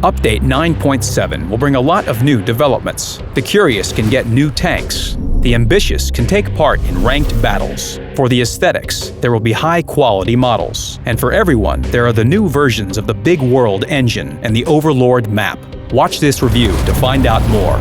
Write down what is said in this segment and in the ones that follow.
Update 9.7 will bring a lot of new developments. The curious can get new tanks. The ambitious can take part in ranked battles. For the aesthetics, there will be high-quality models. And for everyone, there are the new versions of the Big World engine and the Overlord map. Watch this review to find out more.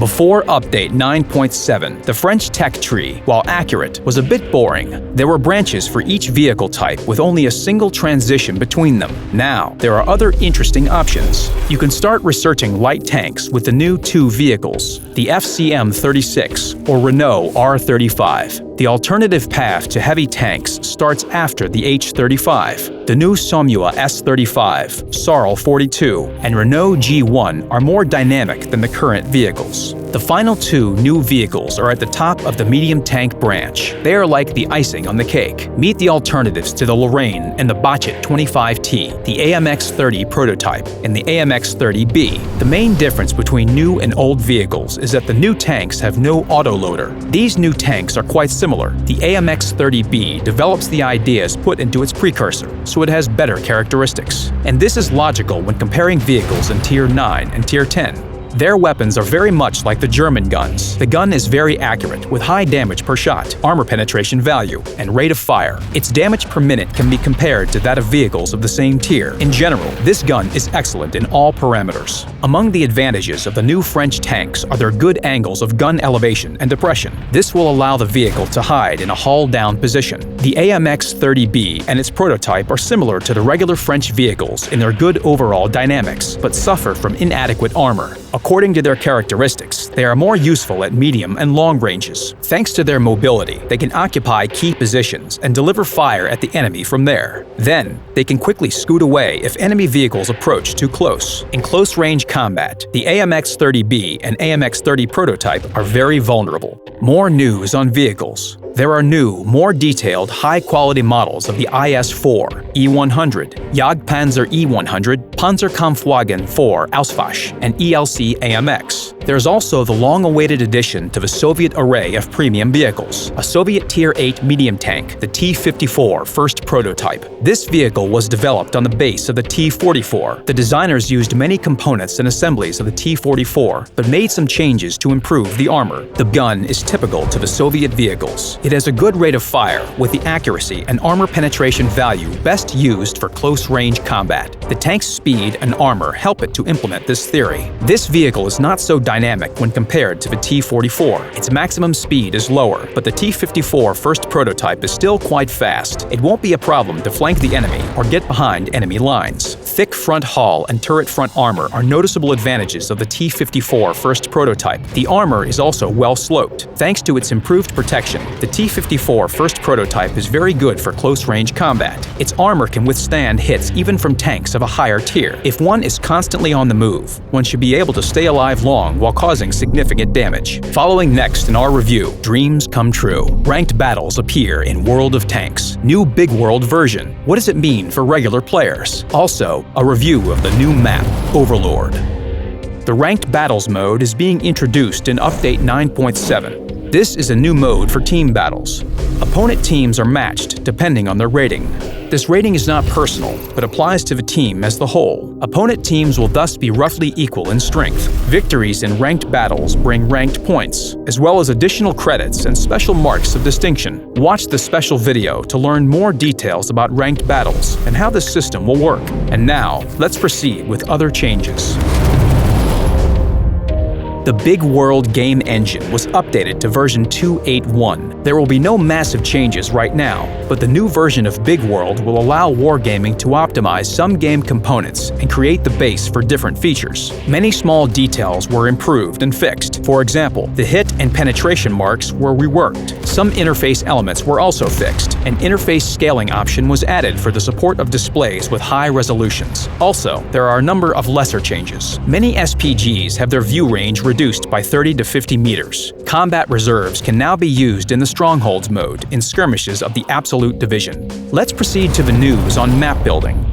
Before Update 9.7, the French tech tree, while accurate, was a bit boring. There were branches for each vehicle type with only a single transition between them. Now, there are other interesting options. You can start researching light tanks with the new two vehicles, the FCM-36 or Renault R35. The alternative path to heavy tanks starts after the H-35. The new Somua S-35, Sarl 42, and Renault G1 are more dynamic than the current vehicles. The final two new vehicles are at the top of the medium tank branch. They are like the icing on the cake. Meet the alternatives to the Lorraine and the Bochet 25T, the AMX-30 prototype, and the AMX-30B. The main difference between new and old vehicles is that the new tanks have no autoloader. These new tanks are quite similar. The AMX-30B develops the ideas put into its precursor, so it has better characteristics. And this is logical when comparing vehicles in Tier 9 and Tier 10. Their weapons are very much like the German guns. The gun is very accurate, with high damage per shot, armor penetration value, and rate of fire. Its damage per minute can be compared to that of vehicles of the same tier. In general, this gun is excellent in all parameters. Among the advantages of the new French tanks are their good angles of gun elevation and depression. This will allow the vehicle to hide in a hull-down position. The AMX-30B and its prototype are similar to the regular French vehicles in their good overall dynamics, but suffer from inadequate armor. According to their characteristics, they are more useful at medium and long ranges. Thanks to their mobility, they can occupy key positions and deliver fire at the enemy from there. Then, they can quickly scoot away if enemy vehicles approach too close. In close-range combat, the AMX-30B and AMX-30 prototype are very vulnerable. More news on vehicles. There are new, more detailed, high-quality models of the IS-4, E-100, Jagdpanzer E-100, Panzerkampfwagen 4 Auswasch, and ELC AMX. There's also the long-awaited addition to the Soviet array of premium vehicles, a Soviet Tier 8 medium tank, the T-54 first prototype. This vehicle was developed on the base of the T-44. The designers used many components and assemblies of the T-44, but made some changes to improve the armor. The gun is typical to the Soviet vehicles. It has a good rate of fire, with the accuracy and armor penetration value best used for close-range combat. The tank's speed and armor help it to implement this theory. This vehicle is not so dynamic when compared to the T-44. Its maximum speed is lower, but the T-54 first prototype is still quite fast. It won't be a problem to flank the enemy or get behind enemy lines. Thick front hull and turret front armor are noticeable advantages of the T-54 first prototype. The armor is also well sloped. Thanks to its improved protection, the T-54 first prototype is very good for close-range combat. Its armor can withstand hits even from tanks of a higher tier. If one is constantly on the move, one should be able to stay alive long while causing significant damage. Following next in our review, dreams come true. Ranked battles appear in World of Tanks. New Big World version. What does it mean for regular players? Also, a review of the new map, Overlord. The Ranked Battles mode is being introduced in Update 9.7. This is a new mode for team battles. Opponent teams are matched depending on their rating. This rating is not personal, but applies to the team as the whole. Opponent teams will thus be roughly equal in strength. Victories in ranked battles bring ranked points, as well as additional credits and special marks of distinction. Watch the special video to learn more details about ranked battles and how this system will work. And now, let's proceed with other changes. The Big World game engine was updated to version 2.8.1. There will be no massive changes right now, but the new version of Big World will allow wargaming to optimize some game components and create the base for different features. Many small details were improved and fixed. For example, the hit and penetration marks were reworked. Some interface elements were also fixed. An interface scaling option was added for the support of displays with high resolutions. Also, there are a number of lesser changes. Many SPGs have their view range reduced by 30 to 50 meters. Combat reserves can now be used in the Strongholds mode in skirmishes of the Absolute Division. Let's proceed to the news on map building.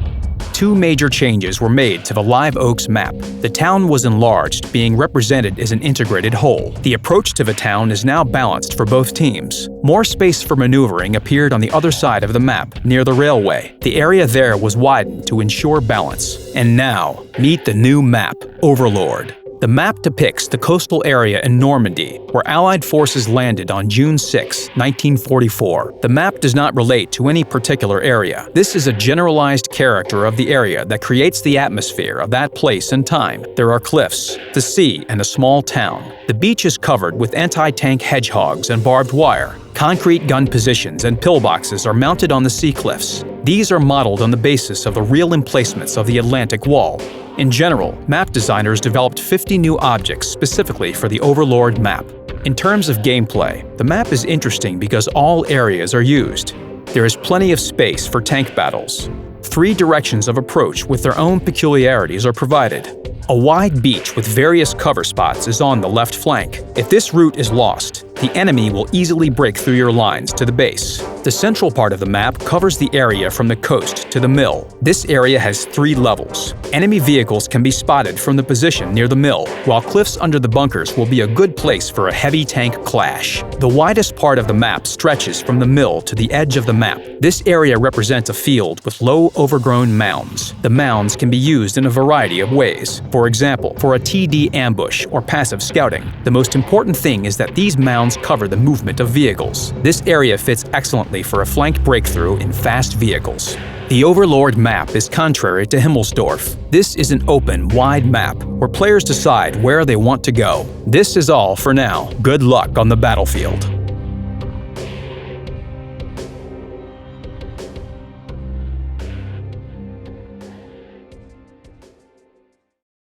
two major changes were made to the Live Oaks map. The town was enlarged, being represented as an integrated whole. The approach to the town is now balanced for both teams. More space for maneuvering appeared on the other side of the map, near the railway. The area there was widened to ensure balance. And now, meet the new map, Overlord. The map depicts the coastal area in Normandy, where Allied forces landed on June 6, 1944. The map does not relate to any particular area. This is a generalized character of the area that creates the atmosphere of that place and time. There are cliffs, the sea, and a small town. The beach is covered with anti-tank hedgehogs and barbed wire. Concrete gun positions and pillboxes are mounted on the sea cliffs. These are modeled on the basis of the real emplacements of the Atlantic Wall. In general, map designers developed 50 new objects specifically for the Overlord map. In terms of gameplay, the map is interesting because all areas are used. There is plenty of space for tank battles. 3 directions of approach with their own peculiarities are provided. A wide beach with various cover spots is on the left flank. If this route is lost, the enemy will easily break through your lines to the base. The central part of the map covers the area from the coast to the mill. This area has 3 levels. Enemy vehicles can be spotted from the position near the mill, while cliffs under the bunkers will be a good place for a heavy tank clash. The widest part of the map stretches from the mill to the edge of the map. This area represents a field with low overgrown mounds. The mounds can be used in a variety of ways. For example, for a TD ambush or passive scouting. The most important thing is that these mounds cover the movement of vehicles. This area fits excellently for a flank breakthrough in fast vehicles. The Overlord map is contrary to Himmelsdorf. This is an open, wide map where players decide where they want to go. This is all for now. Good luck on the battlefield.